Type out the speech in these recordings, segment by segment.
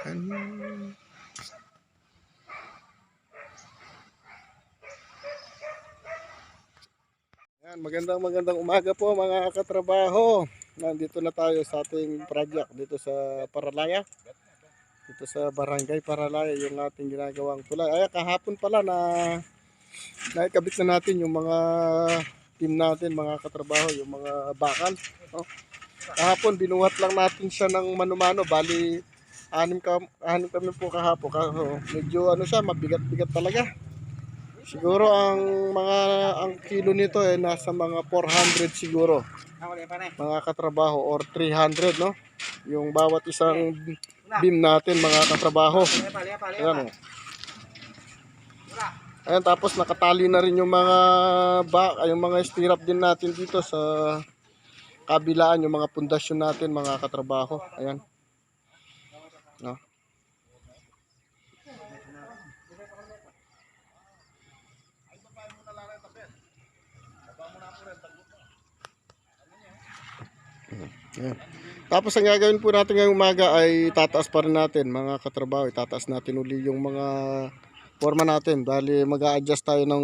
Yan, magandang umaga po mga katrabaho. Nandito na tayo sa ating project dito sa Paralaya. Dito sa Barangay Paralaya yung ating ginagawang tulay. Ay, kahapon pala na naikabit na natin yung mga team natin, mga katrabaho, yung mga bakal. Oh. Kahapon binuhat lang natin siya ng mano-mano, bali anim kami po kahapon. Medyo ano siya, mabigat-bigat talaga. Siguro ang kilo nito ay nasa mga 400 siguro. Mga katrabaho or 300, no? Yung bawat isang beam natin mga katrabaho. Ayan, oh. Ayan, tapos nakatali na rin yung mga stirrup din natin dito sa kabilaan, yung mga pundasyon natin mga katrabaho. Ayan. No? Ayan. Tapos ang gagawin po natin ngayong umaga ay tataas pa rin natin mga katrabaho. Tataas natin uli yung mga forma natin. Dahil mag-a-adjust tayo ng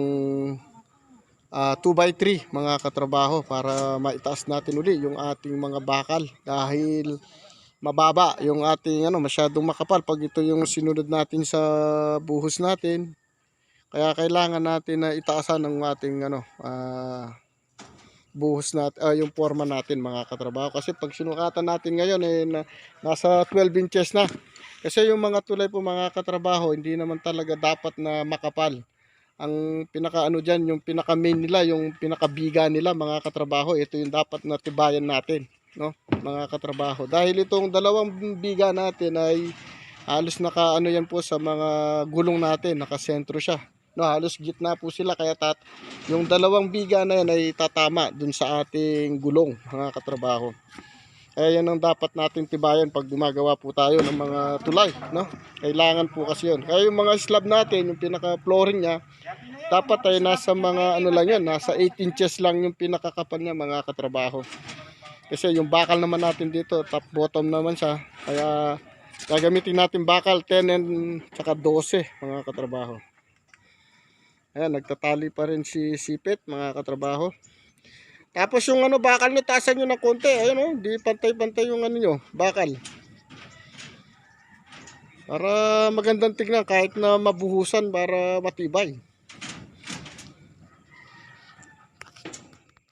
2x3 mga katrabaho para maitaas natin uli yung ating mga bakal. Dahil mababa yung ating masyadong makapal pag ito yung sinunod natin sa buhos natin. Kaya kailangan natin na itaasan ng ating buhos natin, yung forma natin mga katrabaho. Kasi pag sinukatan natin ngayon nasa 12 inches na. Kasi yung mga tulay po mga katrabaho, hindi naman talaga dapat na makapal. Ang pinaka dyan, yung pinaka main nila, yung pinaka biga nila mga katrabaho, ito yung dapat na tibayan natin, no mga katrabaho. Dahil itong dalawang biga natin ay halos yan po sa mga gulong natin, nakasentro siya. No, halos gitna po sila, kaya yung dalawang biga na yan ay tatama dun sa ating gulong mga katrabaho. Kaya yan ang dapat natin tibayan pag gumagawa po tayo ng mga tulay, no? Kailangan po kasi yun. Kaya yung mga slab natin, yung pinaka flooring niya, dapat ay nasa mga lang yan, nasa 8 inches lang yung pinakakapal niya mga katrabaho. Kasi yung bakal naman natin dito, top bottom naman siya. Kaya gagamitin natin bakal 10 and saka 12 mga katrabaho. Ayan, nagtatali pa rin si Sipit mga katrabaho. Tapos yung bakal nyo, taasan nyo ng konti. Ayan, di pantay-pantay yung nyo, bakal. Para magandang tignan kahit na mabuhusan para matibay.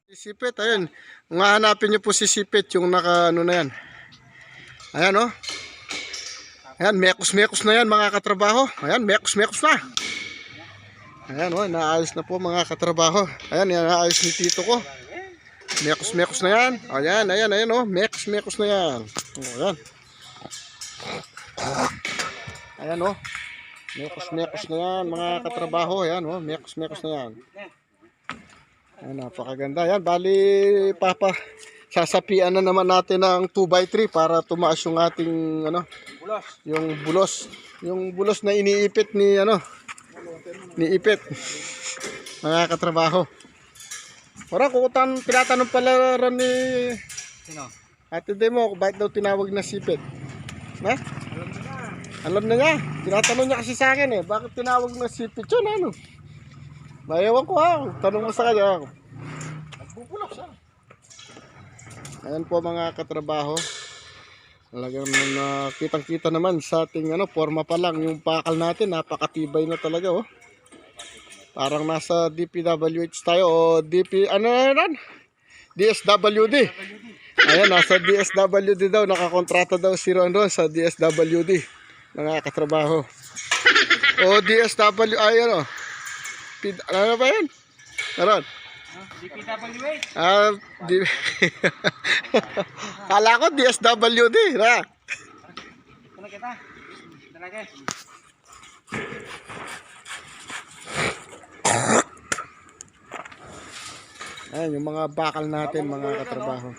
Si Sipit, ayun. Kung hahanapin nyo po si Sipit, yung naka na yan. Ayan, Ayan, mekos-mekos na yan mga katrabaho. Ayan, mekos-mekos na. Ayan, naayos na po mga katrabaho. Ayan, naayos ni tito ko. Mekos-mekos na yan. Ayan, mekos-mekos na yan. Ayan. Ayan, mekos-mekos na yan mga katrabaho. Ayan, mekos-mekos na yan. Ayan, napakaganda. Ayan, bali sasapian na naman natin ng 2x3 para tumaas yung ating yung bulos. Yung bulos na iniipit ni Ipit mga katrabaho. Parang tinatanong pala rin ni Ate Demo kung bakit daw tinawag na Sipit. Alam na niya. Tinatanong niya kasi sa akin bakit tinawag na Sipit yun Mayawan ko tanong mo sa kanya. Nagbubulok siya. Ayan po mga katrabaho. Talagang kitang-kita naman sa ating forma pa lang yung bakal natin, napakatibay na talaga Parang nasa DPWH tayo o DSWD. Ayan, nasa DSWD daw, nakakontrata daw si Ron sa DSWD. Mga katrabaho. O DSW, ayan ano ba yan? Ron? DPWH. Kala ko DSWD na. Ano kita? Talaga. Ayan yung mga bakal natin mga katrabaho.